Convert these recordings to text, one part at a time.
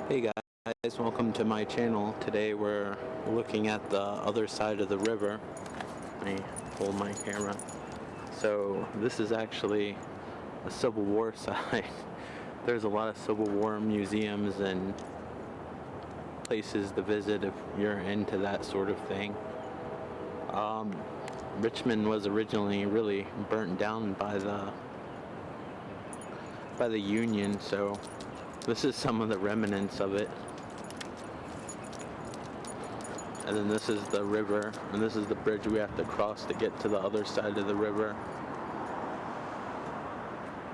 Hey guys, welcome to my channel. Today we're looking at the other side of the river. Let me hold my camera. So this is actually a Civil War site. There's a lot of Civil War museums and places to visit if you're into that sort of thing. Richmond was originally really burnt down by the Union, so this is some of the remnants of it. And then this is the river, and this is the bridge we have to cross to get to the other side of the river.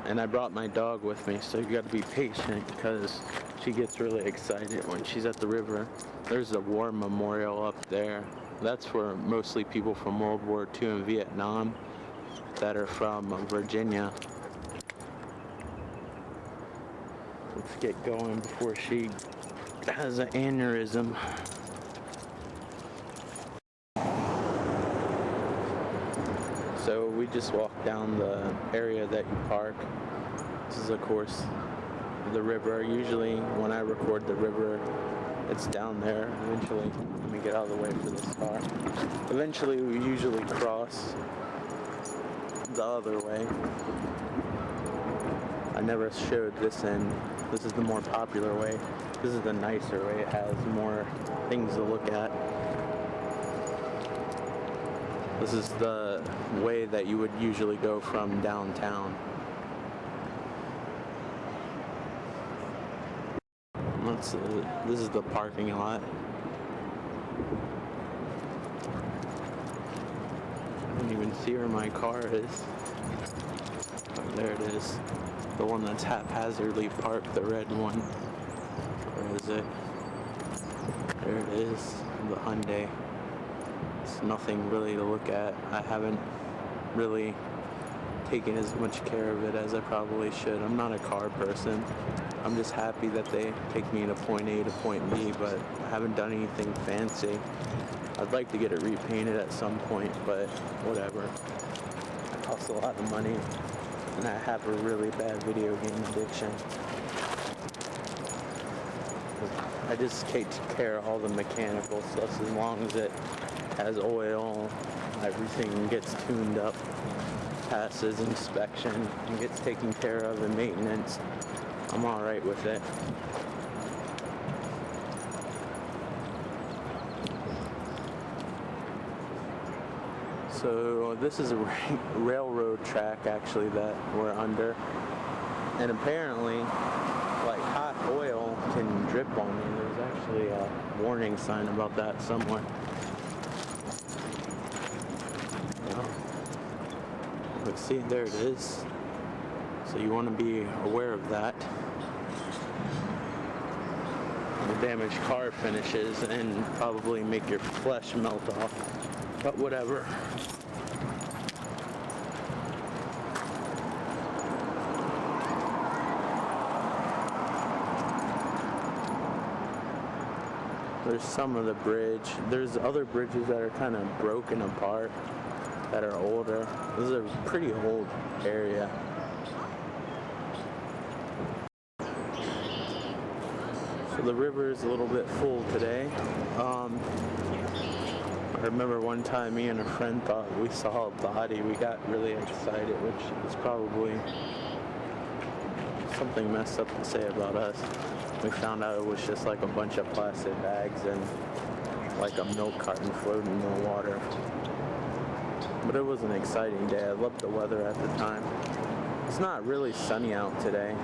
And I brought my dog with me, so you gotta be patient because she gets really excited when she's at the river. There's a war memorial up there. That's for mostly people from World War II and Vietnam that are from Virginia. Let's get going before she has an aneurysm. So we just walked down the area that you park. This is of course the river. Usually when I record the river, it's down there. Eventually, let me get out of the way for this car. Eventually we usually cross the other way. I never showed this end. This is the more popular way. This is the nicer way. It has more things to look at. This is the way that you would usually go from downtown. This is the parking lot. I don't even see where my car is. Oh, there it is. The one that's haphazardly parked, the red one. Where is it? There it is, the Hyundai. It's nothing really to look at. I haven't really taken as much care of it as I probably should. I'm not a car person. I'm just happy that they take me to point A to point B, but I haven't done anything fancy. I'd like to get it repainted at some point, but whatever. It costs a lot of money, and I have a really bad video game addiction. I just take care of all the mechanical stuff as long as it has oil, everything gets tuned up, passes inspection, and gets taken care of and maintenance. I'm alright with it. So this is a railroad track actually that we're under, and apparently like hot oil can drip on you. There's actually a warning sign about that somewhere. But see, there it is. So you want to be aware of that. The damaged car finishes and probably make your flesh melt off. But whatever. There's some of the bridge. There's other bridges that are kind of broken apart, that are older. This is a pretty old area. So the river is a little bit full today. I remember one time me and a friend thought we saw a body. We got really excited, which is probably something messed up to say about us. We found out it was just like a bunch of plastic bags and like a milk carton floating in the water. But it was an exciting day. I loved the weather at the time. It's not really sunny out today,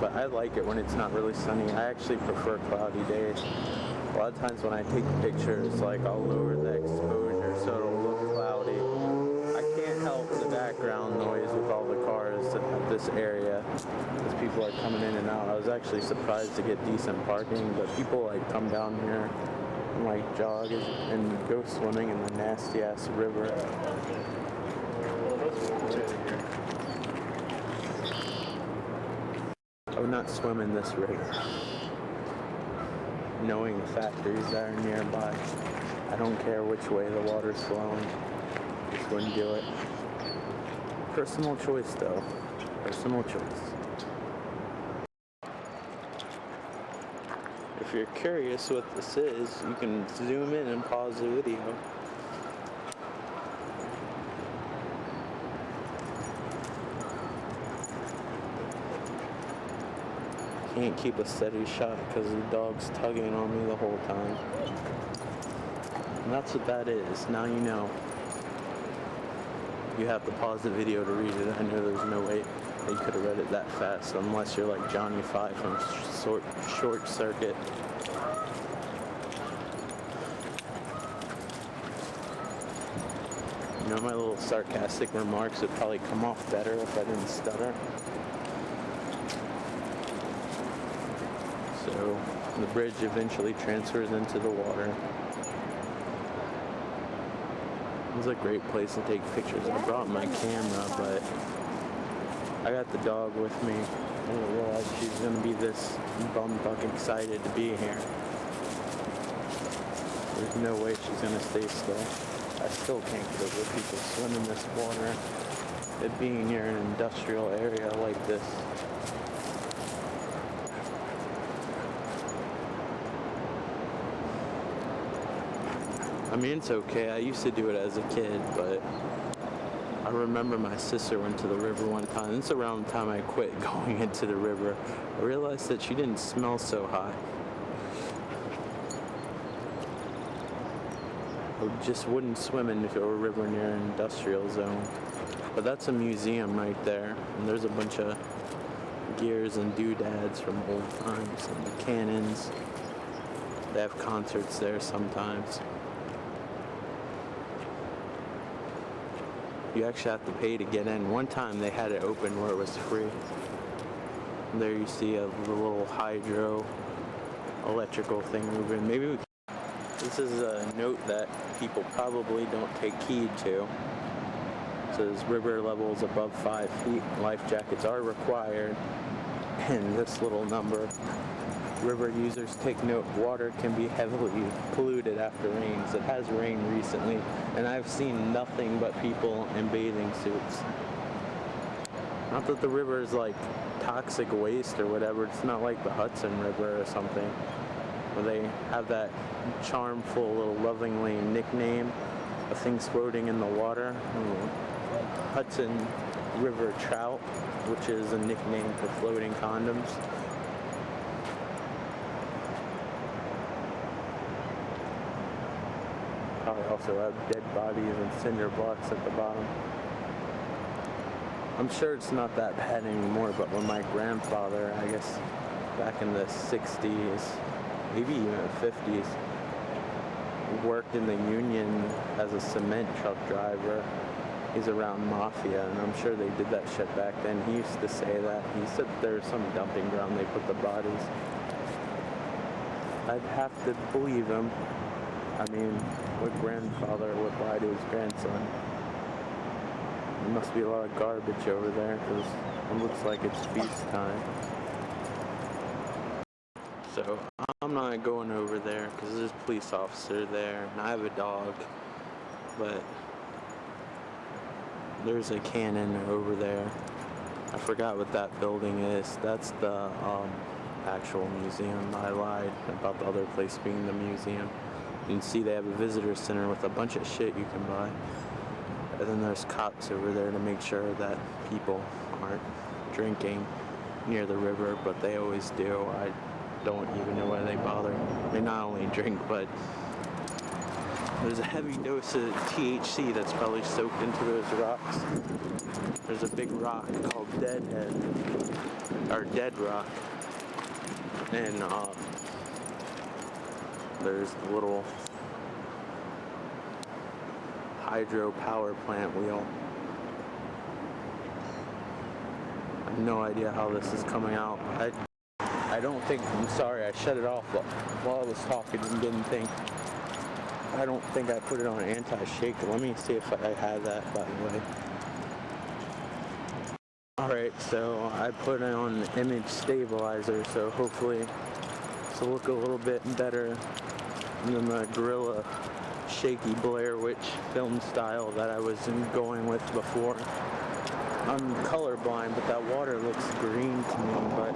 but I like it when it's not really sunny. I actually prefer cloudy days. A lot of times when I take pictures, like I'll lower the exposure so it'll look cloudy. I can't help the background noise with all the cars at this area as people are coming in and out. I was actually surprised to get decent parking, but people like come down here and like jog and go swimming in the nasty ass river. I would not swim in this river. Knowing the factories that are nearby, I don't care which way the water's flowing. Just wouldn't do it. Personal choice though. Personal choice. if you're curious what this is, you can zoom in and pause the video. Can't keep a steady shot because the dog's tugging on me the whole time. And that's what that is. Now you know. You have to pause the video to read it. I know there's no way you could have read it that fast unless you're like Johnny 5 from Short Circuit. You know, my little sarcastic remarks would probably come off better if I didn't stutter. So the bridge eventually transfers into the water. It's a great place to take pictures. I brought my camera, but I got the dog with me. I didn't realize she's gonna be this bumfuck excited to be here. There's no way she's gonna stay still. I still can't get over people swimming this water. It being near an industrial area like this. I mean, it's okay. I used to do it as a kid, but I remember my sister went to the river one time. It's around the time I quit going into the river. I realized that she didn't smell so hot. I just wouldn't swim into a river near an industrial zone. But that's a museum right there. And there's a bunch of gears and doodads from old times and the cannons. They have concerts there sometimes. You actually have to pay to get in. One time they had it open where it was free. And there you see a little hydro electrical thing moving. This is a note that people probably don't take heed to. It says river levels above 5 feet. Life jackets are required. And this little number. River users take note, water can be heavily polluted after rains. It has rained recently, and I've seen nothing but people in bathing suits. Not that the river is like toxic waste or whatever. It's not like the Hudson River or something, where they have that charmful little lovingly nickname of things floating in the water. Hudson River trout, which is a nickname for floating condoms. Probably also have dead bodies and cinder blocks at the bottom. I'm sure it's not that bad anymore, but when my grandfather, I guess back in the 60s, maybe even 50s, worked in the union as a cement truck driver. He's around mafia, and I'm sure they did that shit back then. He used to say that. He said there's some dumping ground they put the bodies. I'd have to believe him. I mean, what grandfather would lie to his grandson? There must be a lot of garbage over there, because it looks like it's feast time. So, I'm not going over there, because there's a police officer there, and I have a dog, but there's a cannon over there. I forgot what that building is. That's the actual museum. I lied about the other place being the museum. You can see they have a visitor center with a bunch of shit you can buy. And then there's cops over there to make sure that people aren't drinking near the river, but they always do. I don't even know why they bother. They not only drink, but there's a heavy dose of THC that's probably soaked into those rocks. There's a big rock called Dead Rock. And there's the little hydro power plant wheel. I have no idea how this is coming out. I don't think, I'm sorry, I shut it off while I was talking and didn't think. I don't think I put it on anti-shake. Let me see if I have that, by the way. Alright, so I put it on image stabilizer, so hopefully this will look a little bit better than the Gorilla shaky Blair Witch film style that I was going with before. I'm colorblind, but that water looks green to me, but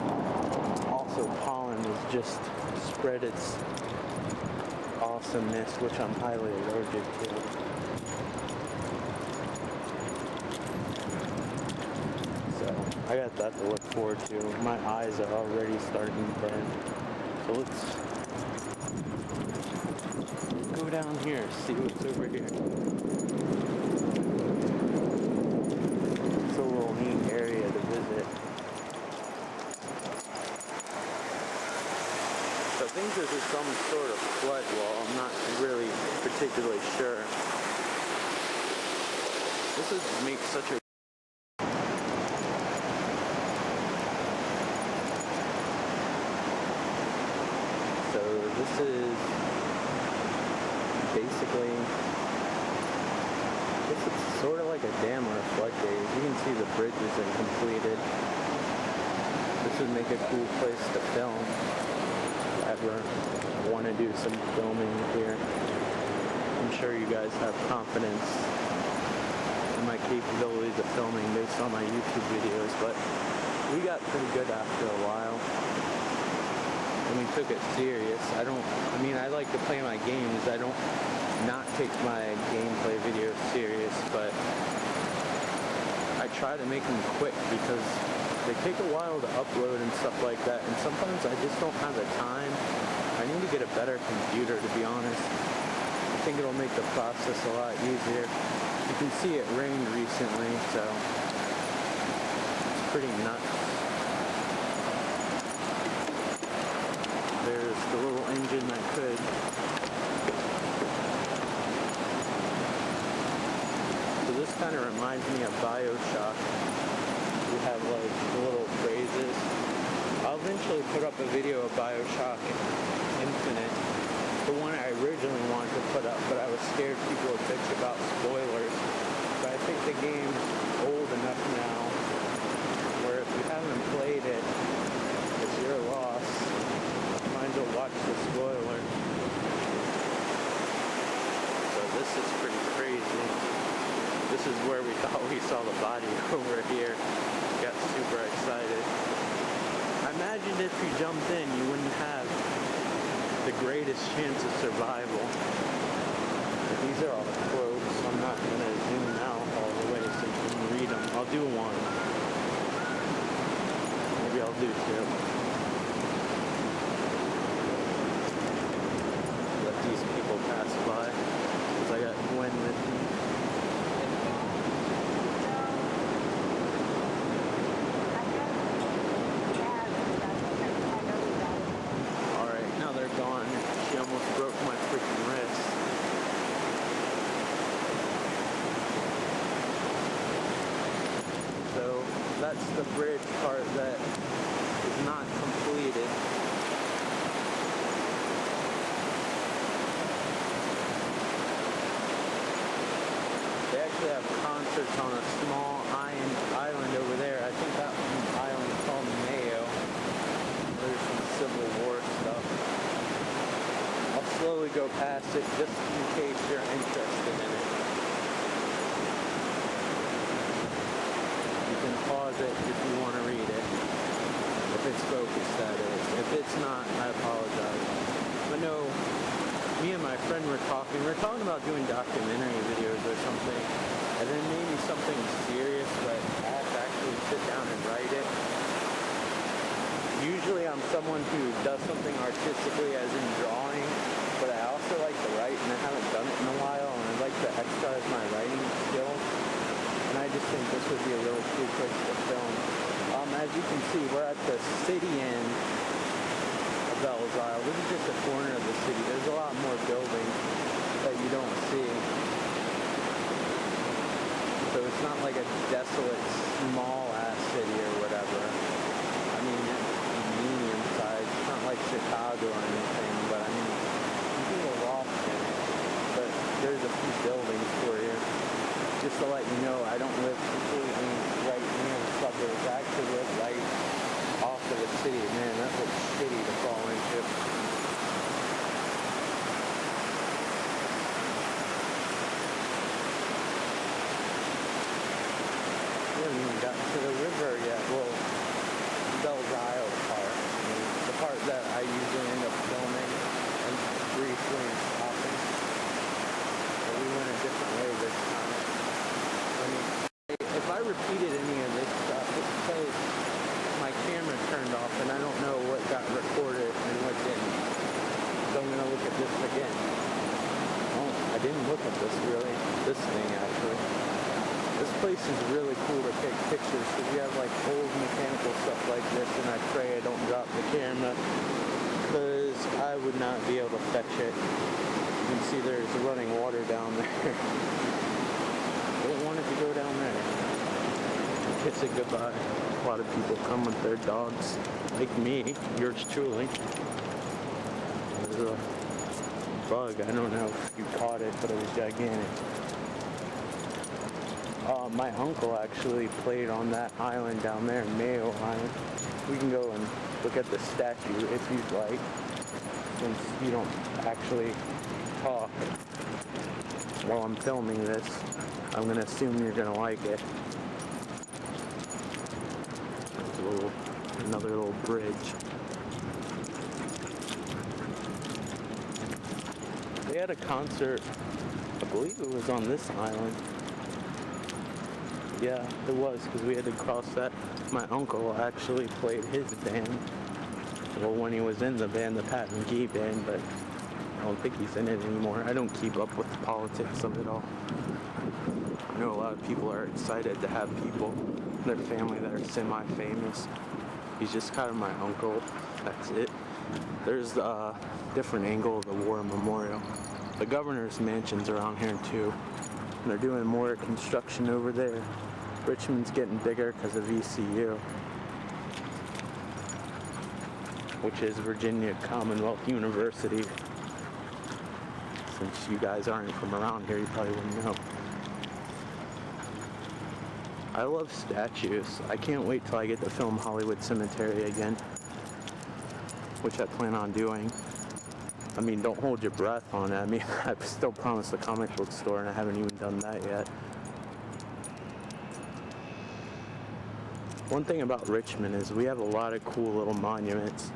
also pollen is just spread its awesomeness, which I'm highly allergic to. So I got that to look forward to. My eyes are already starting to burn. So let's go down here, see what's over here. It's a little neat area to visit. So I think this is some sort of flood wall. I'm not really particularly sure. This makes such a This is basically, I guess it's sort of like a dam or a floodgate. You can see the bridge isn't completed. This would make a cool place to film if I ever want to do some filming here. I'm sure you guys have confidence in my capabilities of filming based on my YouTube videos, but we got pretty good after a while. And we took it serious. I like to play my games. I don't not take my gameplay videos serious, but I try to make them quick because they take a while to upload and stuff like that, and sometimes I just don't have the time. I need to get a better computer, to be honest. I think it'll make the process a lot easier. You can see it rained recently, so it's pretty nuts. There's the little engine that could. So this kind of reminds me of BioShock. We have like the little phrases. I'll eventually put up a video of BioShock Infinite, the one I originally wanted to put up, but I was scared people would bitch about spoilers. But I think the game's old enough now where if you haven't played it, it's your loss. Might as well watch the spoiler. So this is pretty crazy. This is where we thought we saw the body over here. Got super excited. I imagined if you jumped in, you wouldn't have the greatest chance of survival. But these are all quotes. I'm not going to zoom out all the way so you can read them. I'll do one. Maybe I'll do two. Let these people pass by, because I got Gwen with me. Alright, now they're gone. She almost broke my freaking wrist. So that's the bridge part that is not completed. They actually have concerts on a small island over there. I think that island is called Mayo. There's some Civil War stuff. I'll slowly go past it just in case you're interested in it. You can pause it if you want to read it. If it's focused, that is. If it's not, I apologize. But no, me and my friend were talking about doing documentary videos or something, and then maybe something serious, but I have to actually sit down and write it. Usually I'm someone who does something artistically, as in drawing, but I also like to write, and I haven't done it in a while, and I'd like to exercise my writing skills, and I just think this would be a really cool place to film. As you can see, we're at the city end of Bell's Isle. This is just a corner of the city. There's a lot more buildings that you don't see. So it's not like a desolate, small-ass city or whatever. I mean, it's medium size. It's not like Chicago or anything, but I mean, you can get lost in it. But there's a few buildings for you. Just to let you know, I don't live completely right near the suburbs. I actually live right off of the city. Man, that's a city to fall into. We haven't even gotten to the river yet. Well, old mechanical stuff like this, and I pray I don't drop the camera, because I would not be able to fetch it. You can see there's running water down there. Don't want it to go down there. Kiss it goodbye. A lot of people come with their dogs, like me, yours truly. There's a bug. I don't know if you caught it, but it was gigantic. My uncle actually played on that island down there, Mayo Island. We can go and look at the statue if you'd like, since you don't actually talk while I'm filming this. I'm gonna assume you're gonna like it. There's another little bridge. They had a concert, I believe it was on this island. Yeah, it was, because we had to cross that. My uncle actually played his band. Well, when he was in the band, the Pat McGee band, but I don't think he's in it anymore. I don't keep up with the politics of it all. I know a lot of people are excited to have people in their family that are semi-famous. He's just kind of my uncle. That's it. There's a different angle of the war memorial. The governor's mansion's around here too. And they're doing more construction over there. Richmond's getting bigger because of VCU, which is Virginia Commonwealth University. Since you guys aren't from around here, you probably wouldn't know. I love statues. I can't wait till I get to film Hollywood Cemetery again, which I plan on doing. I mean, don't hold your breath on it. I mean, I've still promised the comic book store and I haven't even done that yet. One thing about Richmond is we have a lot of cool little monuments.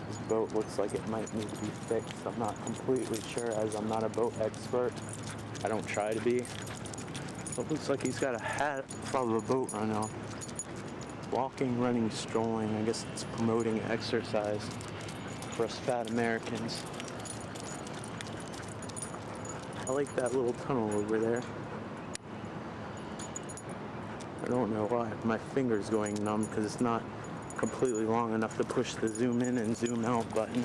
This boat looks like it might need to be fixed. I'm not completely sure, as I'm not a boat expert. I don't try to be. It looks like he's got a hat from a boat run off. Walking, running, strolling. I guess it's promoting exercise for us fat Americans. I like that little tunnel over there. I don't know why. My finger's going numb because it's not completely long enough to push the zoom in and zoom out button.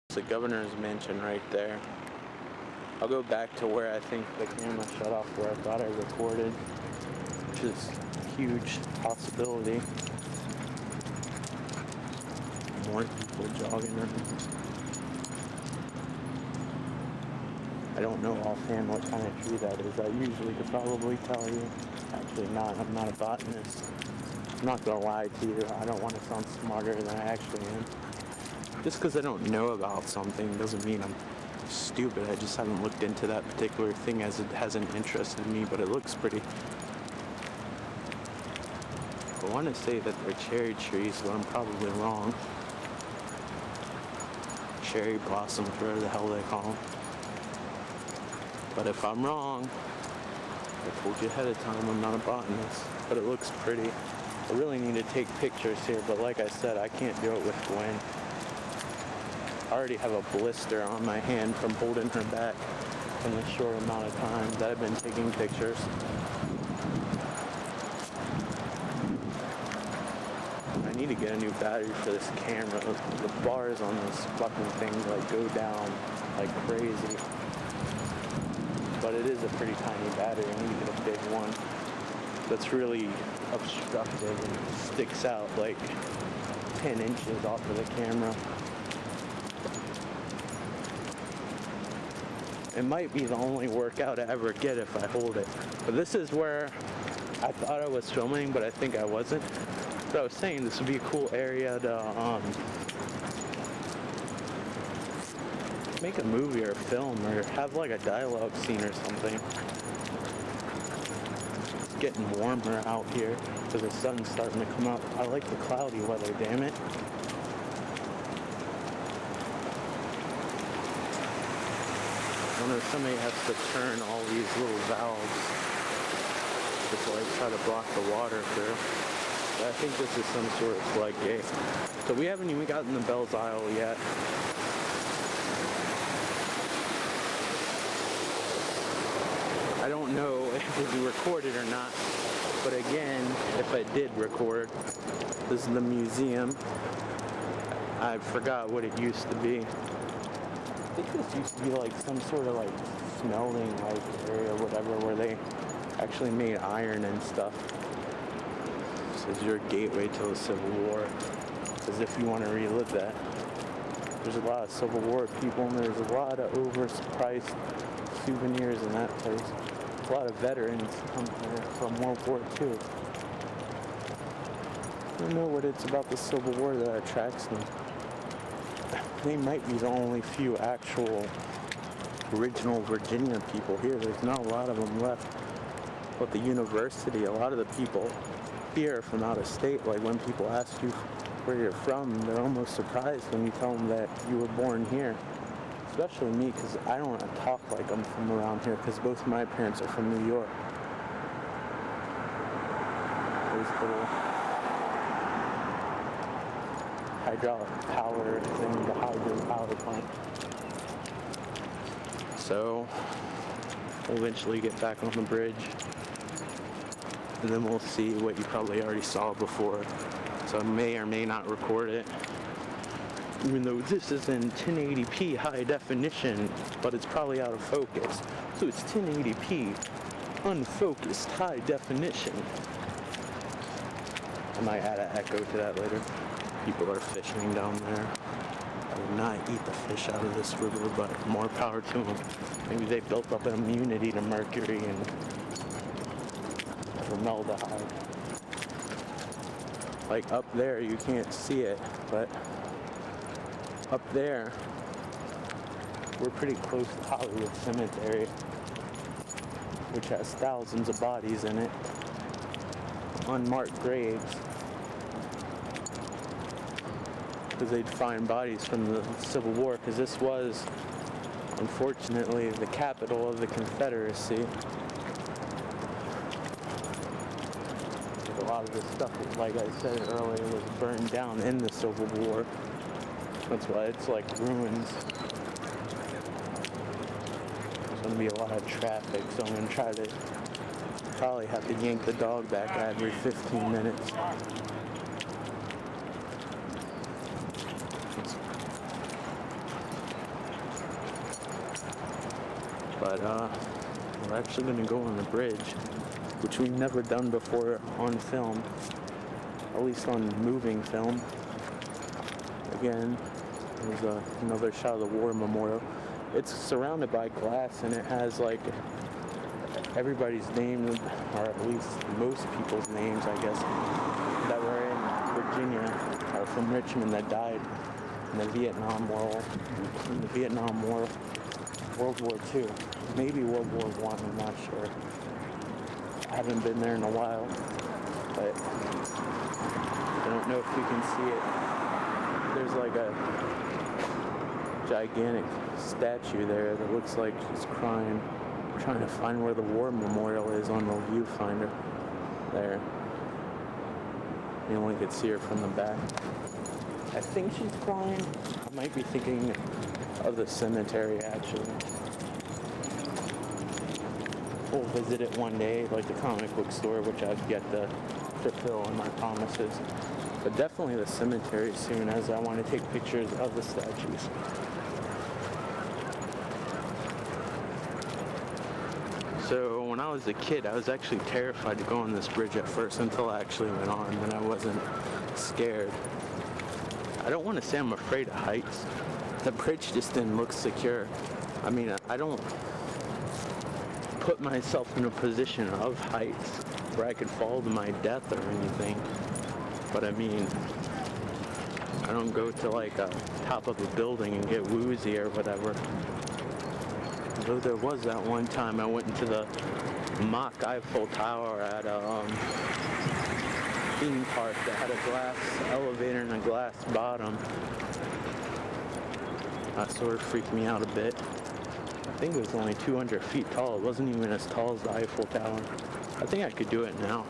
It's the governor's mansion right there. I'll go back to where I think the camera shut off where I thought I recorded, which is a huge possibility. More people jogging around. I don't know offhand what kind of tree that is. I usually could probably tell you. Actually not. I'm not a botanist. I'm not gonna lie to you. I don't want to sound smarter than I actually am. Just because I don't know about something doesn't mean I'm stupid. I just haven't looked into that particular thing as it hasn't interested me, but it looks pretty. I want to say that they're cherry trees, but I'm probably wrong. Cherry blossoms, whatever the hell they call them. But if I'm wrong, I told you ahead of time I'm not a botanist, but it looks pretty. I really need to take pictures here, but like I said, I can't do it with Gwen. I already have a blister on my hand from holding her back in the short amount of time that I've been taking pictures. I need to get a new battery for this camera. The bars on this fucking thing like go down like crazy. But it is a pretty tiny battery. I need to get a big one that's really obstructive and sticks out like 10 inches off of the camera. It might be the only workout I ever get if I hold it. But this is where I thought I was filming, but I think I wasn't. But I was saying this would be a cool area to make a movie or film or have like a dialogue scene or something. It's getting warmer out here because the sun's starting to come up. I like the cloudy weather, damn it. I wonder if somebody has to turn all these little valves before I try to block the water through. I think this is some sort of floodgate. So we haven't even gotten the Bell's Isle yet. I don't know if it was recorded or not, but again, if I did record, this is the museum. I forgot what it used to be. I think this used to be like some sort of like smelting like area or whatever where they actually made iron and stuff. This is your gateway to the Civil War, as if you want to relive that. There's a lot of Civil War people and there's a lot of overpriced souvenirs in that place. A lot of veterans come here from World War II. I don't know what it's about the Civil War that attracts them. They might be the only few actual original Virginia people here. There's not a lot of them left. But the university, a lot of the people here are from out of state. Like when people ask you where you're from, they're almost surprised when you tell them that you were born here. Especially me, because I don't want to talk like I'm from around here, because both my parents are from New York. There's little hydraulic power thing, the hydro power plant. So, we'll eventually get back on the bridge, and then we'll see what you probably already saw before. So I may or may not record it. Even though this is in 1080p high definition, but it's probably out of focus. So it's 1080p unfocused high definition. I might add an echo to that later. People are fishing down there. I would not eat the fish out of this river, but more power to them. Maybe they built up an immunity to mercury and formaldehyde. Like up there, you can't see it, but up there, we're pretty close to Hollywood Cemetery, which has thousands of bodies in it, unmarked graves, because they'd find bodies from the Civil War, because this was, unfortunately, the capital of the Confederacy. A lot of this stuff, like I said earlier, was burned down in the Civil War. That's why it's like ruins. There's going to be a lot of traffic, so I'm going to try to probably have to yank the dog back every 15 minutes. But we're actually going to go on the bridge, which we've never done before on film, at least on moving film. Again, there's another shot of the war memorial. It's surrounded by glass and it has like everybody's name, or at least most people's names, I guess, that were in Virginia or from Richmond that died in the Vietnam War, World War II, maybe World War I, I'm not sure. I haven't been there in a while, but I don't know if you can see it. There's like a gigantic statue there that looks like she's crying. I'm trying to find where the war memorial is on the viewfinder. There. You only could see her from the back. I think she's crying. I might be thinking of the cemetery, actually. We'll visit it one day, like the comic book store, which I've yet to fulfill in my promises. But definitely the cemetery soon, as I want to take pictures of the statues. So when I was a kid, I was actually terrified to go on this bridge at first until I actually went on, and I wasn't scared. I don't want to say I'm afraid of heights. The bridge just didn't look secure. I mean, I don't put myself in a position of heights where I could fall to my death or anything. But I mean, I don't go to like a top of a building and get woozy or whatever. Although there was that one time I went into the mock Eiffel Tower at a theme park that had a glass elevator and a glass bottom. That sort of freaked me out a bit. I think it was only 200 feet tall. It wasn't even as tall as the Eiffel Tower. I think I could do it now.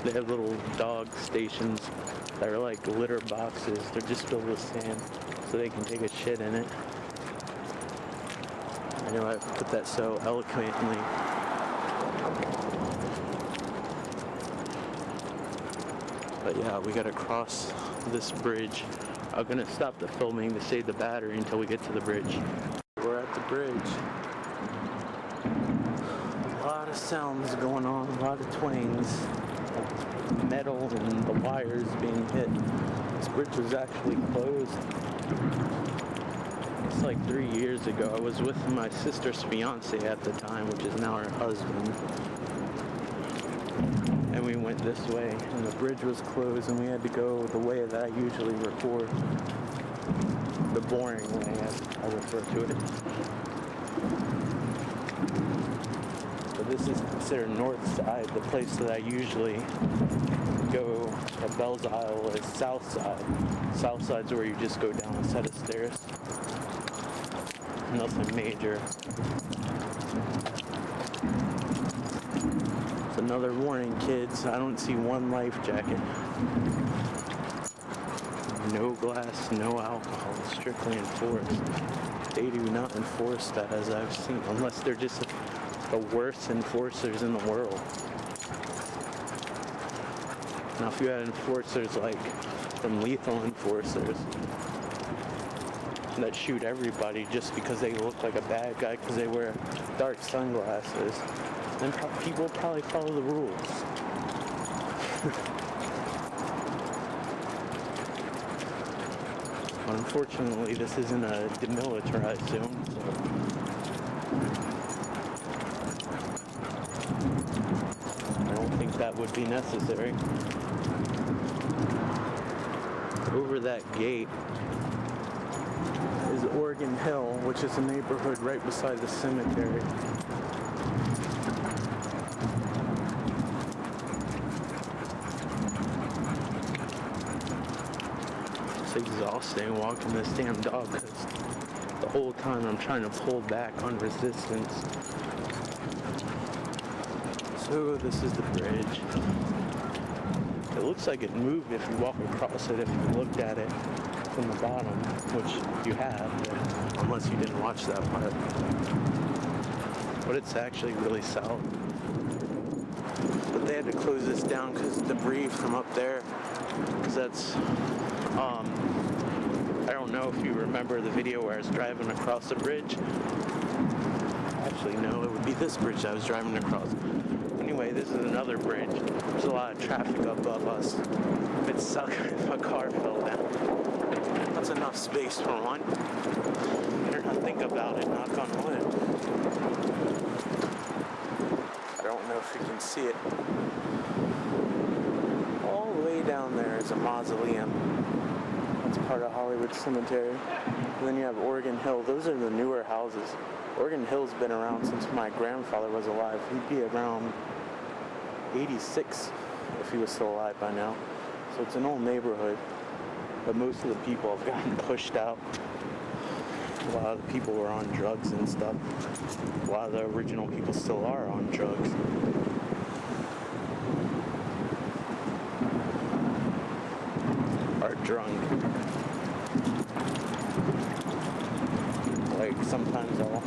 They have little dog stations that are like litter boxes. They're just filled with sand so they can take a shit in it. I know I put that so eloquently. But yeah, we gotta cross this bridge. I'm gonna stop the filming to save the battery until we get to the bridge. We're at the bridge. A lot of sounds going on, a lot of twangs. Metal and the wires being hit. This bridge was actually closed. It's like 3 years ago. I was with my sister's fiance at the time, which is now her husband. And we went this way, and the bridge was closed, and we had to go the way that I usually record. The boring way, as I refer to it. So this is considered north side. The place that I usually go at Bell's Isle is south side. South side's where you just go down a set of stairs. Nothing major. It's another warning, kids. I don't see one life jacket. No glass, no alcohol, strictly enforced. They do not enforce that, as I've seen, unless they're just the worst enforcers in the world. Now, if you had enforcers like some lethal enforcers that shoot everybody just because they look like a bad guy because they wear dark sunglasses, then people would probably follow the rules. But unfortunately, this isn't a demilitarized zone, so I don't think that would be necessary. Over that gate is Oregon Hill, which is a neighborhood right beside the cemetery. It's exhausting walking this damn dog because the whole time I'm trying to pull back on resistance. So this is the bridge. It looks like it moved if you walk across it, if you looked at it from the bottom, which you have, unless you didn't watch that part. But it's actually really solid. But they had to close this down because debris from up there, because that's, I don't know if you remember the video where I was driving across the bridge. Actually, no, it would be this bridge I was driving across. Anyway, this is another bridge. There's a lot of traffic above us. It'd suck if a car fell down. That's enough space for one. Better not think about it, knock on wood. I don't know if you can see it. All the way down there is a mausoleum. That's part of Hollywood Cemetery. And then you have Oregon Hill. Those are the newer houses. Oregon Hill's been around since my grandfather was alive. He'd be around 86 if he was still alive by now. So it's an old neighborhood, but most of the people have gotten pushed out. A lot of the people were on drugs and stuff. A lot of the original people still are on drugs. Are drunk. Like sometimes I'll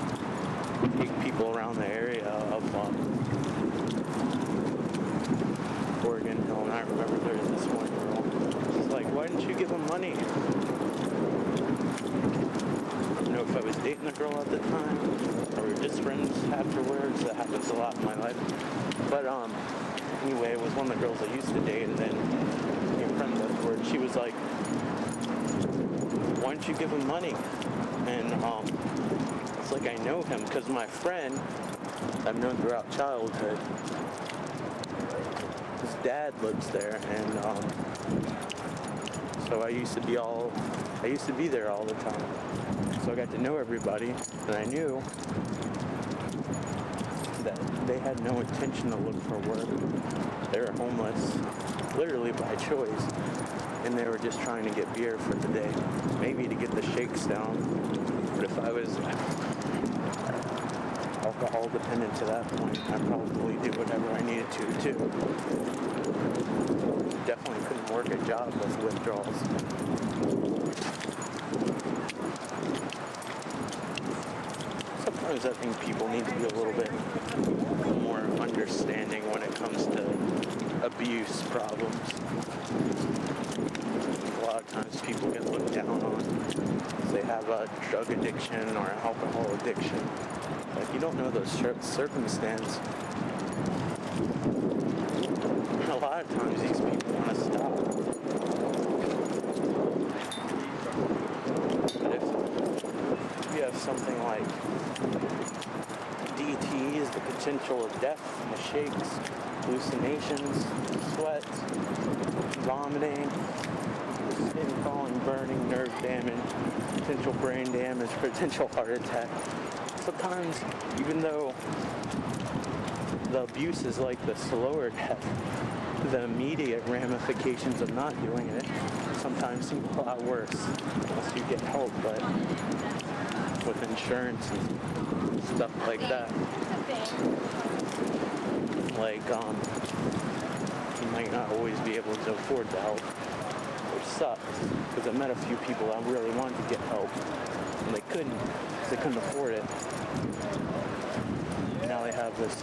take people around the area of Oregon Hill, and I remember there was this one girl. She's like, why didn't you give him money? I don't know if I was dating a girl at the time, or we were just friends afterwards. That happens a lot in my life. But anyway, it was one of the girls I used to date, and then became friends afterwards. She was like, why don't you give him money? And it's like, I know him because my friend I've known throughout childhood, his dad lives there, and so I used to be there all the time. So I got to know everybody, and I knew that they had no intention to look for work. They were homeless, literally by choice, and they were just trying to get beer for the day, maybe to get the shakes down. But if I was alcohol dependent to that point. I'd probably do whatever I needed to, too. Definitely couldn't work a job with withdrawals. Sometimes I think people need to be a little bit more understanding when it comes to abuse problems. A lot of times people get looked down on because they have a drug addiction or an alcohol addiction. Like, you don't know the circumstance. And a lot of times these people want to stop. But if you have something like DTs, the potential of death, the shakes, hallucinations, sweats, vomiting, skin falling, burning, nerve damage, potential brain damage, potential heart attack. Sometimes, even though the abuse is like the slower death, the immediate ramifications of not doing it sometimes seem a lot worse unless you get help, but with insurance and stuff like that. Like, you might not always be able to afford the help, which sucks, because I met a few people that really wanted to get help, and they couldn't, because they couldn't afford it. Now they have this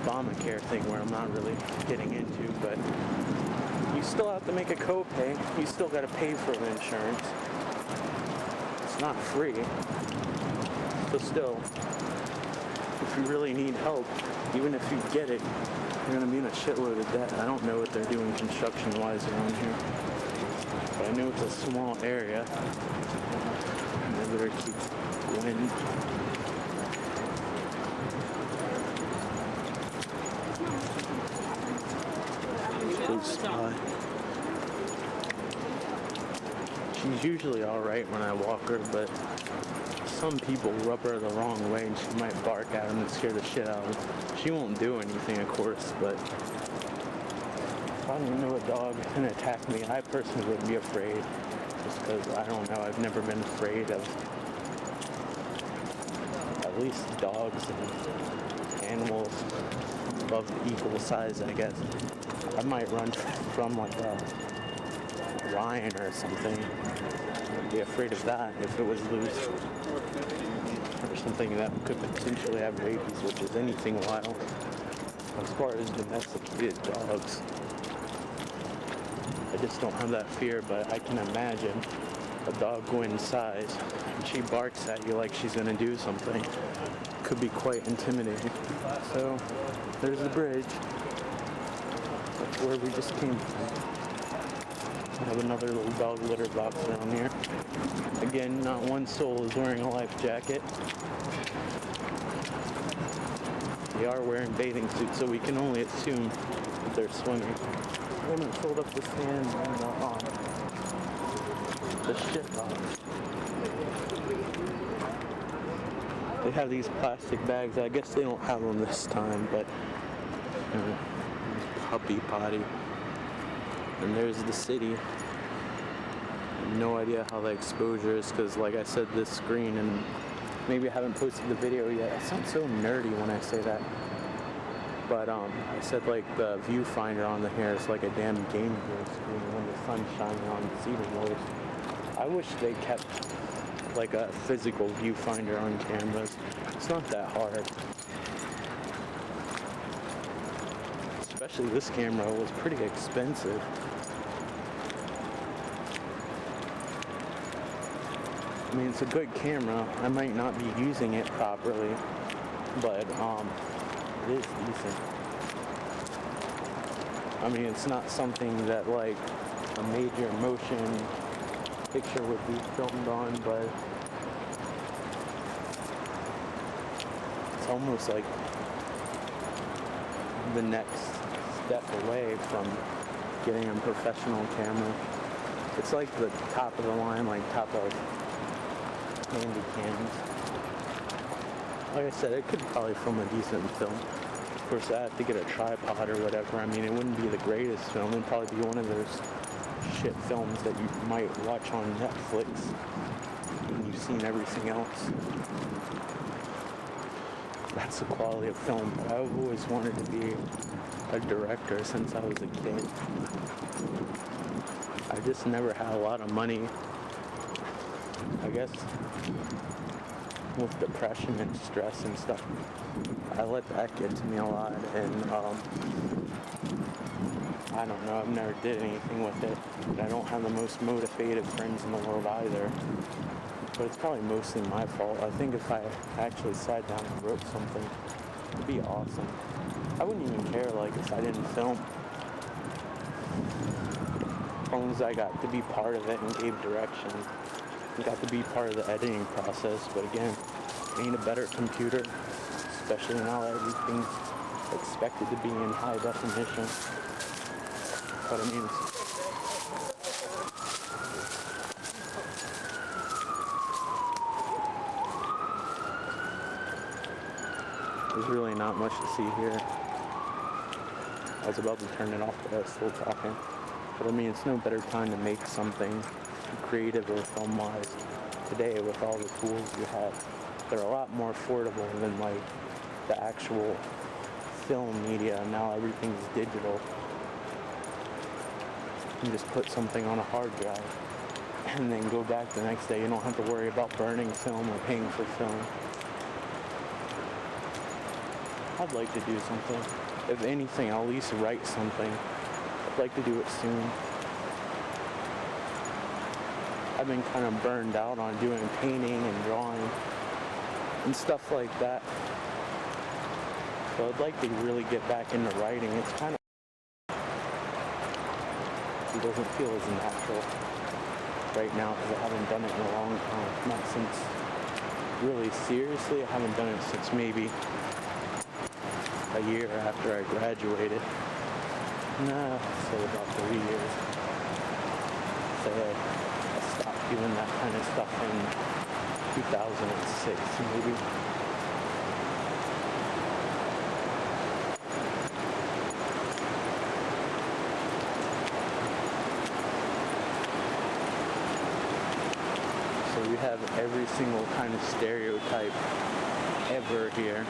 Obamacare thing where I'm not really getting into, but you still have to make a copay. You still got to pay for the insurance. It's not free. But still, if you really need help, even if you get it, you're going to be in a shitload of debt. I don't know what they're doing construction-wise around here, but I know it's a small area. They better keep wind. Blue spot. She's usually alright when I walk her, but some people rub her the wrong way and she might bark at them and scare the shit out of them. She won't do anything, of course, but if I didn't know a dog can attack me, I personally wouldn't be afraid. Just because, I don't know, I've never been afraid of at least dogs and animals of equal size, I guess. I might run from like a lion or something. I'd be afraid of that if it was loose. Or something that could potentially have rabies, which is anything wild. As far as domesticated dogs, I just don't have that fear, but I can imagine a dog Gwen's size, and she barks at you like she's gonna do something. Could be quite intimidating. So, there's the bridge. That's where we just came from. I have another little dog litter box down here. Again, not one soul is wearing a life jacket. They are wearing bathing suits, so we can only assume that they're swimming. I haven't filled up the sand on the shit box. They have these plastic bags. I guess they don't have them this time, but puppy potty. And there's the city. No idea how the exposure is, because like I said, this screen, and maybe I haven't posted the video yet. I sound so nerdy when I say that. But I said like the viewfinder on the hair is like a damn Game Boy screen when the sun's shining on the cedar woods. I wish they kept like a physical viewfinder on cameras. It's not that hard. Especially this camera was pretty expensive. I mean, it's a good camera. I might not be using it properly, but it is decent. I mean, it's not something that like a major motion picture would be filmed on, but it's almost like the next step away from getting a professional camera. It's like the top of the line, like top of handy cams. Like I said, it could probably film a decent film. Of course, I have to get a tripod or whatever. I mean, it wouldn't be the greatest film. It'd probably be one of those shit films that you might watch on Netflix when you've seen everything else. that's the quality of film. But I've always wanted to be a director since I was a kid. I just never had a lot of money. I guess with depression and stress and stuff, I let that get to me a lot, and I don't know, I've never did anything with it. And I don't have the most motivated friends in the world either. But it's probably mostly my fault. I think if I actually sat down and wrote something, it'd be awesome. I wouldn't even care, like, if I didn't film. As long as I got to be part of it and gave direction. I got to be part of the editing process. But again, I need a better computer, especially now that everything's expected to be in high definition. But I mean, there's really not much to see here. I was about to turn it off, but I was still talking. But I mean, it's no better time to make something creative or film-wise today with all the tools you have. They're a lot more affordable than like the actual film media. Now everything's digital. You just put something on a hard drive and then go back the next day. You don't have to worry about burning film or paying for film. I'd like to do something. If anything, I'll at least write something. I'd like to do it soon. I've been kind of burned out on doing painting and drawing and stuff like that. So I'd like to really get back into writing. It's kind of, it doesn't feel as natural right now because I haven't done it in a long time. Not since, really seriously, I haven't done it since maybe a year after I graduated. Nah, so about 3 years. So I stopped doing that kind of stuff in 2006 maybe. So we have every single kind of stereotype ever here.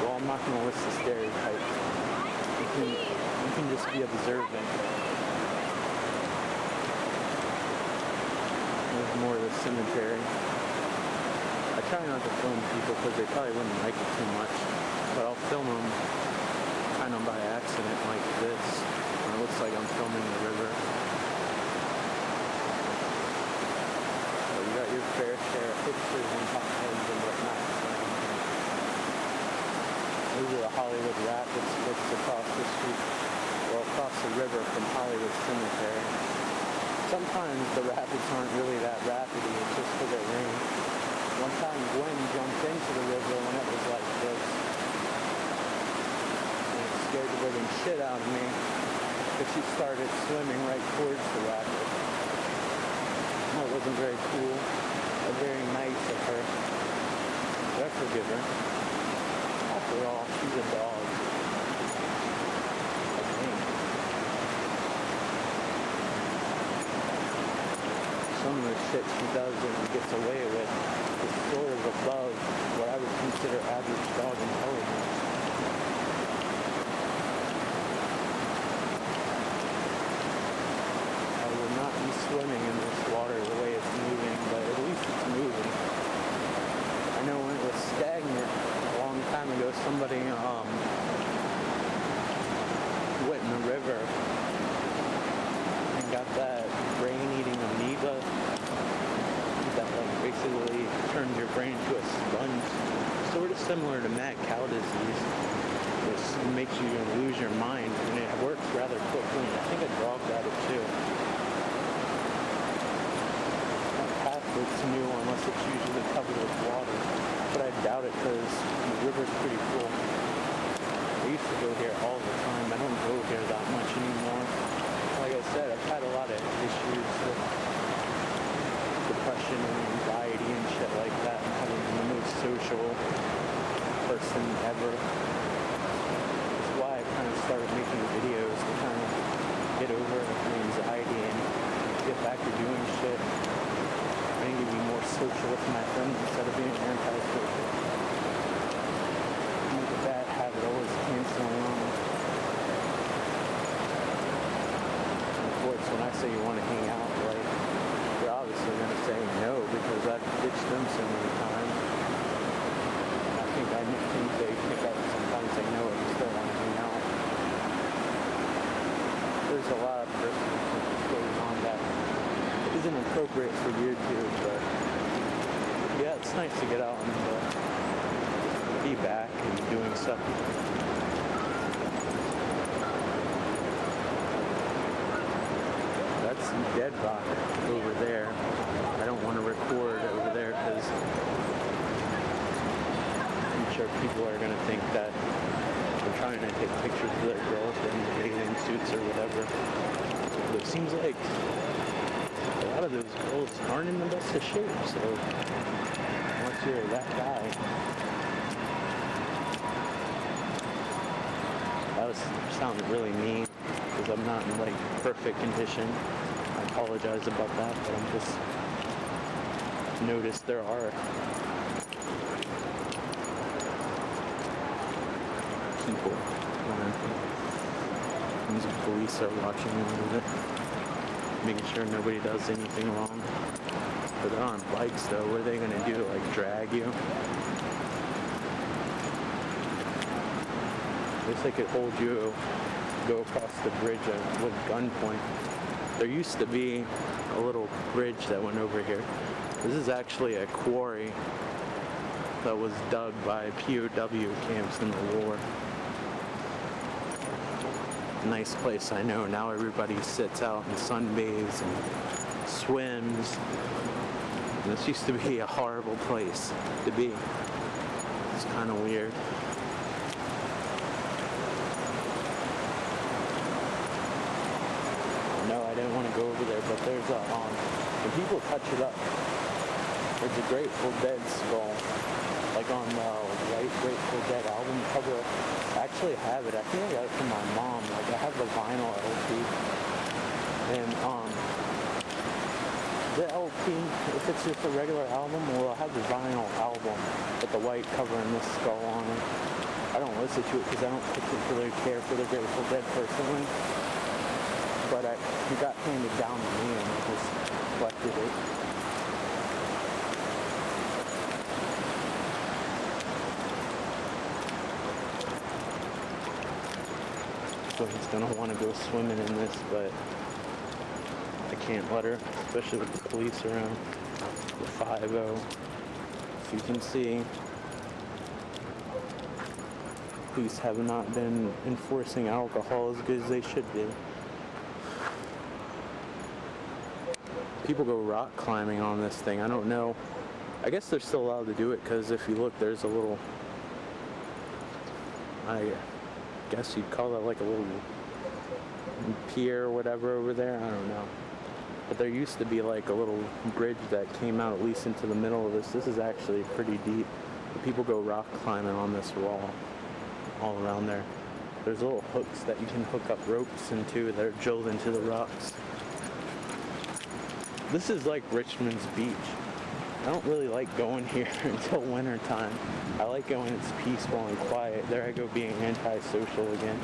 Well, I'm not going to list the stereotypes. You can just be observant. There's more of the cemetery. I try not to film people because they probably wouldn't like it too much. But I'll film them kind of by accident like this. And it looks like I'm filming the river. So you got your fair share of pictures and hotheads and whatnot. These are the Hollywood Rapids just across the street, or across the river from Hollywood Cemetery. Sometimes the rapids aren't really that rapidy, it's just because it rains. One time Gwen jumped into the river when it was like this. And it scared the living shit out of me, because she started swimming right towards the rapids. That wasn't very cool, or very nice of her. But I forgive her. After all, she's a dog. I think. Some of the shit she does and gets away with is sort of above what I would consider average dog intelligence. I will not be swimming in this water the way it's moving, but at least it's moving. I know when it was stagnant a long time ago, somebody went in the river and got that brain-eating amoeba that basically turns your brain into a sponge. Sort of similar to mad cow disease. It makes you lose your mind, and it works rather quickly. I think a dog got it too. That path looks new unless it's usually covered with water. But I doubt it because the river's pretty full. I used to go here all the time. I don't go here that much anymore. Like I said, I've had a lot of issues with depression and anxiety and shit like that. And having been the most social person ever. That's why I kind of started making videos to kind of get over the anxiety and get back to doing shit. I need to be more social my friends instead of being antisocial. Make a bad habit always canceling on me. Of course, when I say you want to hang out, like, you're obviously going to say no because I've ditched them so many times. I think they pick up sometimes they know if you still want to hang out. There's a lot of personal stuff that goes on that isn't appropriate for YouTube, but yeah, it's nice to get out and be back and doing stuff. That's dead rock over there. I don't want to record over there because I'm sure people are going to think that I'm trying to take pictures of their girlfriend in suits or whatever. But it seems like a lot of those girls aren't in the best of shape, so unless you're that guy. That was sounded really mean because I'm not in like perfect condition. I apologize about that, but I'm just noticed there are people. These police are watching me a little bit, making sure nobody does anything wrong. But they're on bikes though. What are they gonna do? Like drag you? I guess they could hold you, go across the bridge with gunpoint. There used to be a little bridge that went over here. This is actually a quarry that was dug by POW camps in the war. Nice place, I know. Now everybody sits out and sunbathes and swims. And this used to be a horrible place to be. It's kind of weird. No, I didn't want to go over there, but there's a, when people touch it up, there's a Grateful Dead skull, like on the white Grateful Dead album cover. I actually have it. I think I got it from my mom. Like I have the vinyl LP, and the LP, if it's just a regular album, well, I have the vinyl album with the white cover and this skull on it. I don't listen to it because I don't particularly care for the Grateful Dead personally, but it got handed down to me and I just collected it. So he's gonna want to go swimming in this, but I can't let her, especially with the police around. The 5-0. As you can see, police have not been enforcing alcohol as good as they should be. People go rock climbing on this thing. I don't know. I guess they're still allowed to do it because if you look, there's a little, I guess you'd call that like a little pier or whatever over there. I don't know. But there used to be like a little bridge that came out at least into the middle of this. This is actually pretty deep. But people go rock climbing on this wall all around there. There's little hooks that you can hook up ropes into that are drilled into the rocks. This is like Richmond's beach. I don't really like going here until winter time. I like going when it's peaceful and quiet. There I go being antisocial again.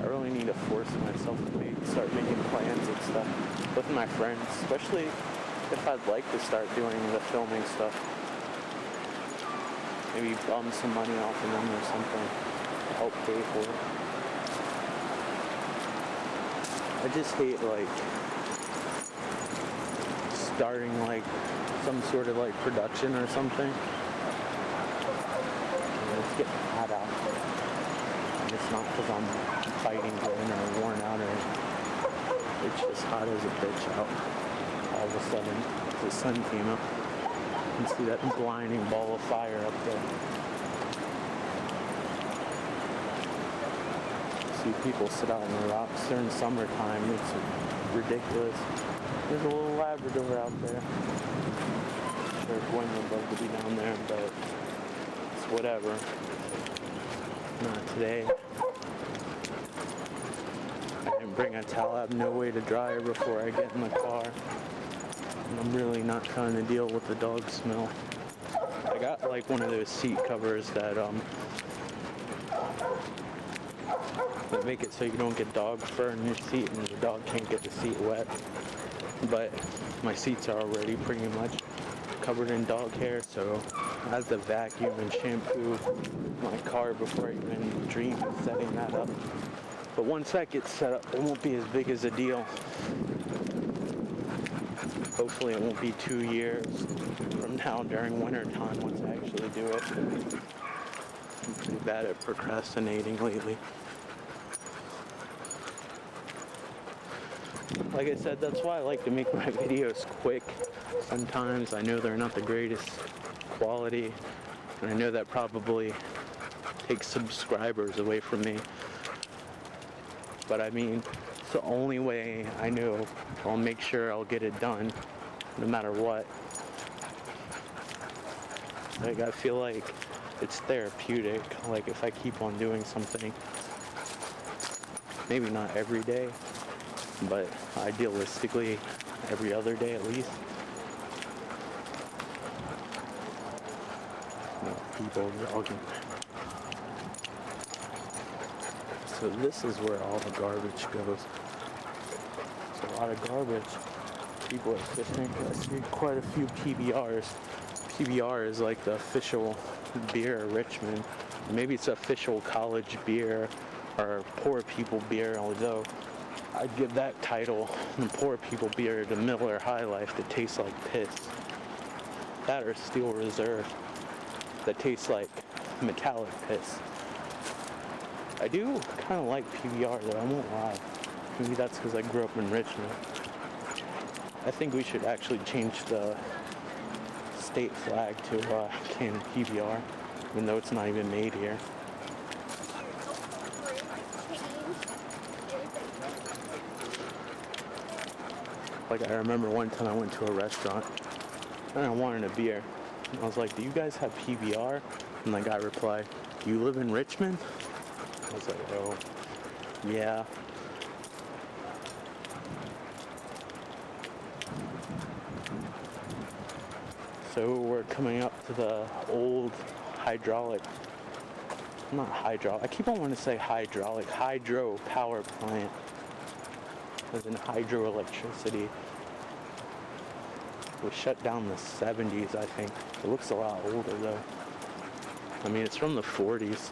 I really need to force myself to start making plans and stuff with my friends, especially if I'd like to start doing the filming stuff. Maybe bum some money off of them or something to help pay for it. I just hate like starting like some sort of like production or something. It's getting hot out. And it's not because I'm fighting going or worn out or anything. It's just hot as a bitch out. All of a sudden, the sun came up. You can see that blinding ball of fire up there. See people sit out on the rocks during summertime. It's ridiculous. There's a little Labrador out there. I'm sure Gwen would love to be down there, but it's whatever. Not today. I didn't bring a towel. I have no way to dry her before I get in the car. And I'm really not trying to deal with the dog smell. got like one of those seat covers that make it so you don't get dog fur in your seat and the dog can't get the seat wet. But my seats are already pretty much covered in dog hair, so I have to vacuum and shampoo my car before I even dream of setting that up. But once that gets set up, it won't be as big as a deal. Hopefully it won't be 2 years from now during winter time once I actually do it. I'm pretty bad at procrastinating lately. Like I said, that's why I like to make my videos quick. Sometimes I know they're not the greatest quality, and I know that probably takes subscribers away from me. But I mean, it's the only way I know I'll make sure I'll get it done, no matter what. Like, I feel like it's therapeutic, like if I keep on doing something, maybe not every day, but idealistically every other day at least. People jogging. So this is where all the garbage goes. It's a lot of garbage. People are fishing. I see quite a few PBRs. PBR is like the official beer of Richmond. Maybe it's official college beer or poor people beer, although I'd give that title, the poor people beer, to Miller High Life that tastes like piss. That or Steel Reserve that tastes like metallic piss. I do kind of like PBR though, I won't lie. Maybe that's because I grew up in Richmond. I think we should actually change the state flag to a can of PBR, even though it's not even made here. Like, I remember one time I went to a restaurant and I wanted a beer. I was like, do you guys have PBR? And the guy replied, do you live in Richmond? I was like, oh, yeah. So we're coming up to the old hydraulic, not hydraulic, I keep on wanting to say hydraulic, hydro power plant, as in hydroelectricity. It was shut down in the 70s, I think. It looks a lot older though. I mean, it's from the 40s.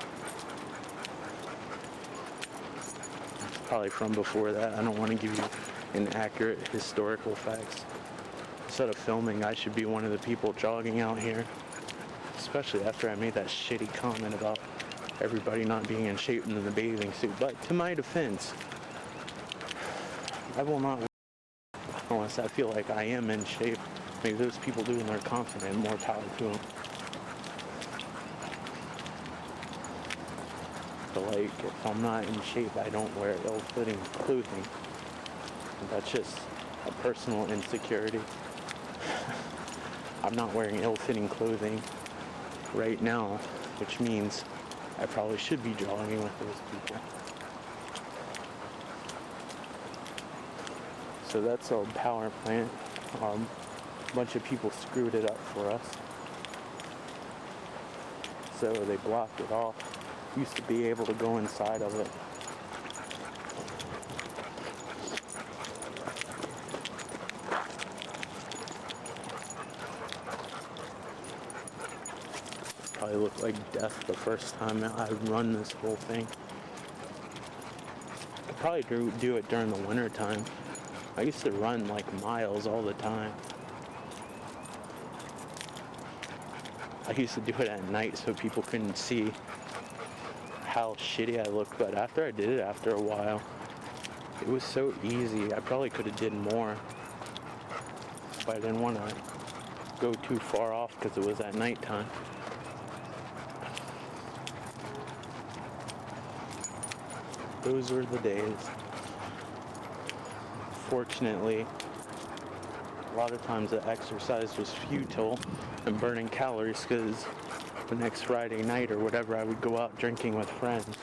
It's probably from before that. I don't want to give you inaccurate historical facts. Instead of filming, I should be one of the people jogging out here. Especially after I made that shitty comment about everybody not being in shape in the bathing suit. But to my defense, I will not, unless I feel like I am in shape. Maybe those people do and they're confident, more power to them. But like, if I'm not in shape, I don't wear ill-fitting clothing. That's just a personal insecurity. I'm not wearing ill-fitting clothing right now, which means I probably should be jogging with those people. So that's a power plant. A bunch of people screwed it up for us. So they blocked it off. Used to be able to go inside of it. Probably looked like death the first time I run this whole thing. Could probably do it during the winter time. I used to run like miles all the time. I used to do it at night so people couldn't see how shitty I looked, but after I did it after a while, it was so easy. I probably could have did more, but I didn't want to go too far off because it was at nighttime. Those were the days. Fortunately, a lot of times the exercise was futile and burning calories because the next Friday night or whatever I would go out drinking with friends.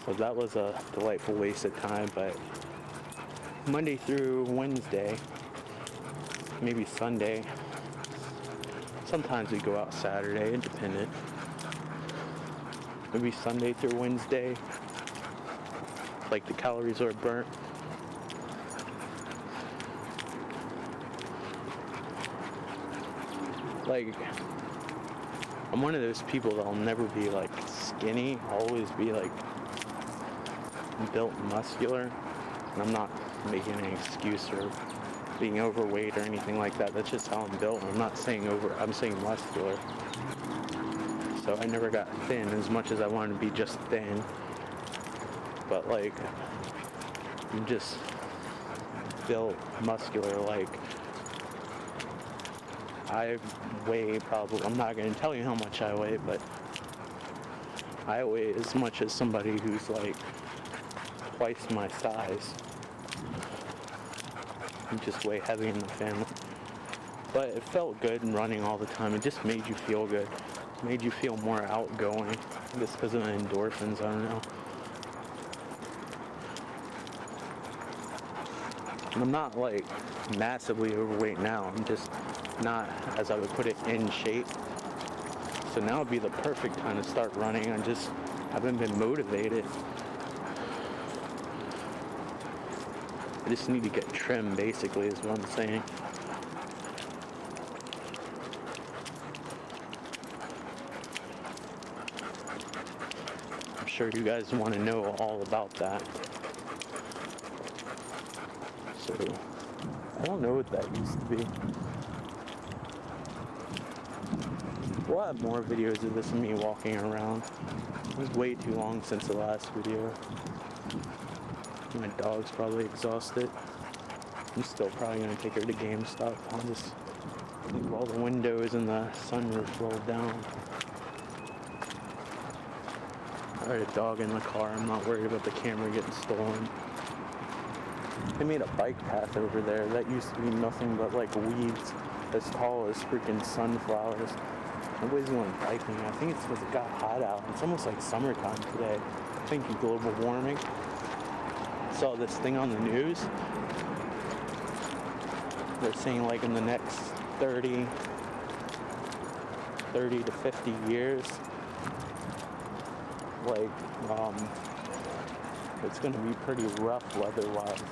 So that was a delightful waste of time, but Monday through Wednesday, maybe Sunday, Sometimes we go out Saturday, independent. Maybe Sunday through Wednesday. Like the calories are burnt. Like, I'm one of those people that'll never be like skinny. I'll always be like built muscular. And I'm not making an excuse for being overweight or anything like that. That's just how I'm built. I'm not saying I'm saying muscular. So I never got thin as much as I wanted to be just thin. But like, I'm just built muscular. Like, I weigh probably, I'm not going to tell you how much I weigh, but I weigh as much as somebody who's like twice my size. I just way heavy in the family. But it felt good in running all the time. It just made you feel good. It made you feel more outgoing. Just because of the endorphins, I don't know. And I'm not like massively overweight now. I'm just not, as I would put it, in shape. So now would be the perfect time to start running. I just haven't been motivated. I just need to get trim, basically, is what I'm saying. I'm sure you guys want to know all about that. So, I don't know what that used to be. We'll have more videos of this of me walking around. It was way too long since the last video. My dog's probably exhausted. I'm still probably going to take her to GameStop. I'll just leave all the windows and the sunroof rolled down. I had a dog in the car. I'm not worried about the camera getting stolen. They made a bike path over there. That used to be nothing but like weeds as tall as freaking sunflowers. Nobody's going biking. I think it's because it got hot out. It's almost like summertime today. I think global warming. Saw this thing on the news. They're saying like in the next 30 to 50 years, like it's going to be pretty rough weather-wise.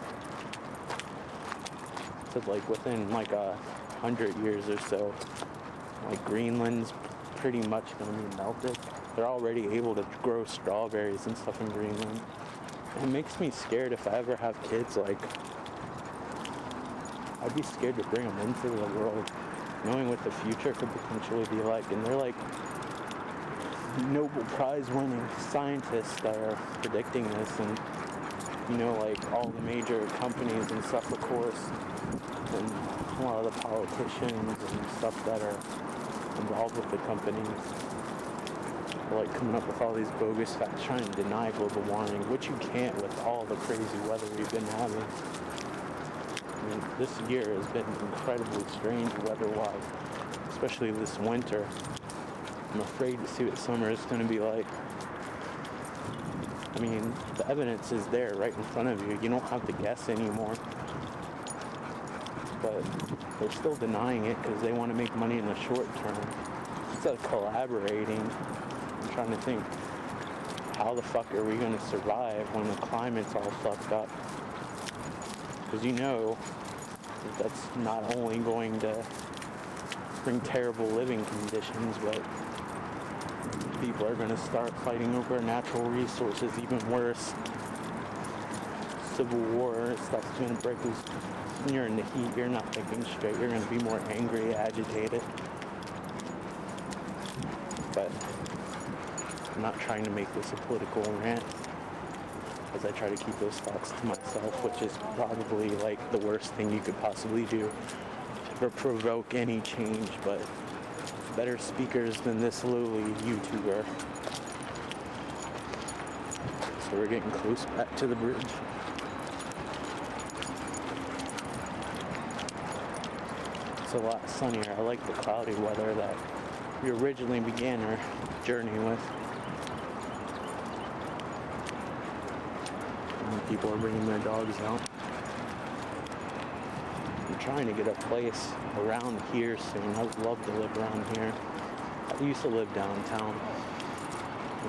So like within like 100 years or so, like Greenland's pretty much going to be melted. They're already able to grow strawberries and stuff in Greenland. It makes me scared if I ever have kids. Like, I'd be scared to bring them into the world, knowing what the future could potentially be like. And they're like Nobel Prize winning scientists that are predicting this, and you know, like all the major companies and stuff, of course, and a lot of the politicians and stuff that are involved with the companies. Like coming up with all these bogus facts, trying to deny global warming, which you can't with all the crazy weather we've been having. I mean, this year has been incredibly strange weather-wise, especially this winter. I'm afraid to see what summer is going to be like. I mean, the evidence is there right in front of you. You don't have to guess anymore. But they're still denying it because they want to make money in the short term. Instead of collaborating, I'm trying to think, how the fuck are we going to survive when the climate's all fucked up? Because you know that's not only going to bring terrible living conditions, but people are going to start fighting over natural resources even worse. Civil war stuff's going to break loose. When you're in the heat, you're not thinking straight. You're going to be more angry, agitated. But I'm not trying to make this a political rant, as I try to keep those thoughts to myself, which is probably like the worst thing you could possibly do to provoke any change. But better speakers than this lowly YouTuber. So we're getting close back to the bridge. It's a lot sunnier. I like the cloudy weather that we originally began our journey with. And people are bringing their dogs out. trying to get a place around here soon. I would love to live around here. I used to live downtown,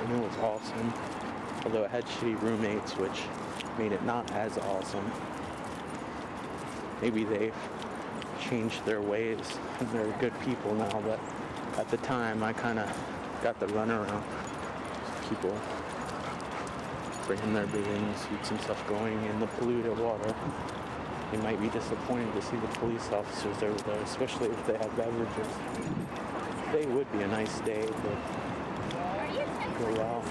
and it was awesome. Although I had shitty roommates, which made it not as awesome. Maybe they've changed their ways and they're good people now, but at the time I kind of got the runaround. People bringing their bathing suits and stuff going in the polluted water. You might be disappointed to see the police officers over there, especially if they have beverages. Today would be a nice day to go out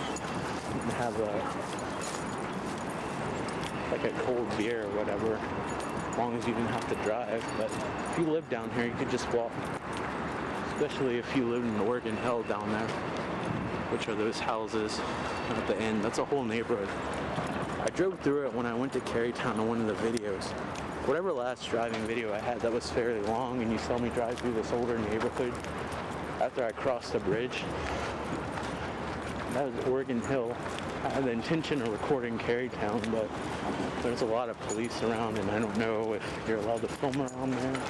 and have a cold beer or whatever, as long as you didn't have to drive. But if you live down here, you could just walk, especially if you live in Oregon Hill down there, which are those houses at the end. That's a whole neighborhood. I drove through it when I went to Carytown on one of the videos. Whatever last driving video I had that was fairly long, and you saw me drive through this older neighborhood after I crossed the bridge. That was Oregon Hill. I had the intention of recording Carytown, but there's a lot of police around, and I don't know if you're allowed to film around there,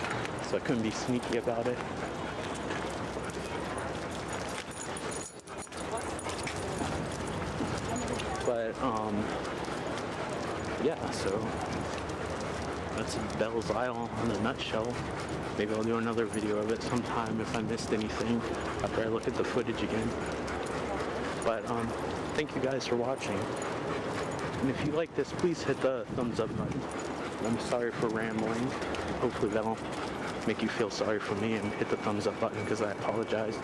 so I couldn't be sneaky about it. But, yeah, so that's Bell's Isle in a nutshell. Maybe I'll do another video of it sometime if I missed anything after I look at the footage again. But, thank you guys for watching. And if you like this, please hit the thumbs up button. I'm sorry for rambling. Hopefully that'll make you feel sorry for me and hit the thumbs up button, because I apologize.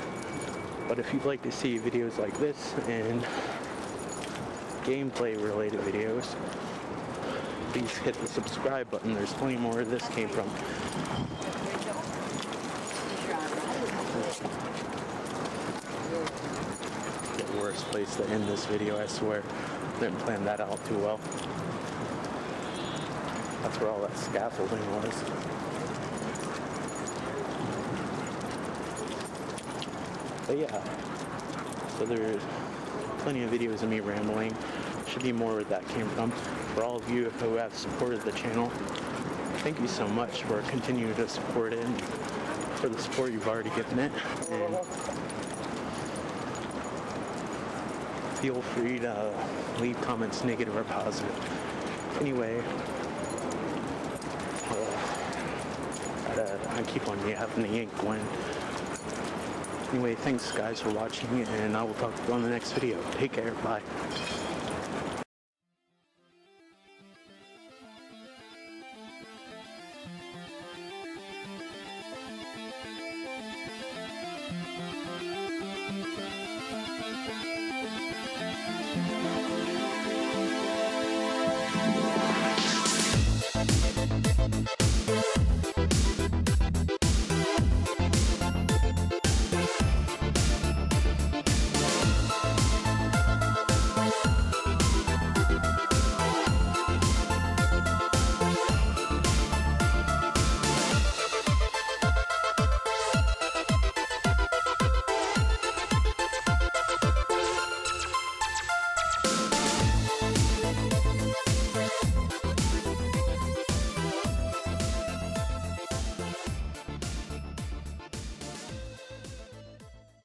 But if you'd like to see videos like this and gameplay related videos, please hit the subscribe button. There's plenty more where this came from. The worst place to end this video, I swear. Didn't plan that out too well. That's where all that scaffolding was. But yeah, so there's plenty of videos of me rambling. Should be more where that came from. For all of you who have supported the channel, thank you so much for continuing to support it and for the support you've already given it. And feel free to leave comments, negative or positive. Anyway, I keep on having the ink going. Anyway, thanks guys for watching, and I will talk to you on the next video. Take care, bye.